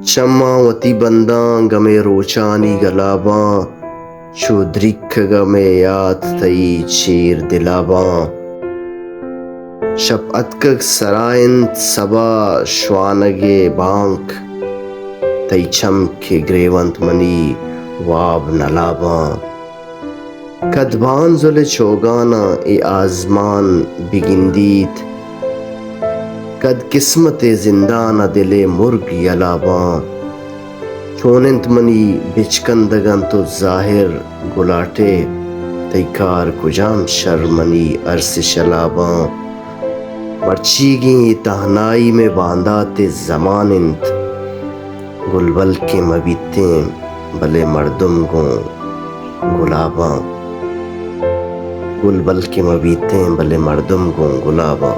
شمع وتی بنداں گمے روچانی گلاباں چودرک گمے یاد تئی چیر دلاباں شپ اتکگ سرائنت صبا شوانگے بانک تئی چمک گریونت منی واب نلاباں کدبان زل چوگانا ای آزمان بگندیت کد قسمت زندانہ دل مرگ یلاباں چوننت منی بچکندگن تو ظاہر گلاٹے تئی کار کجام شر منی عرص شلاباں مرچیگیں تہنائی میں باندات زمانند گل بلکیں مبیتیں بلے مردم گوں گلاباں گل بلکیں مبیتیں بلے مردم گوں گلاباں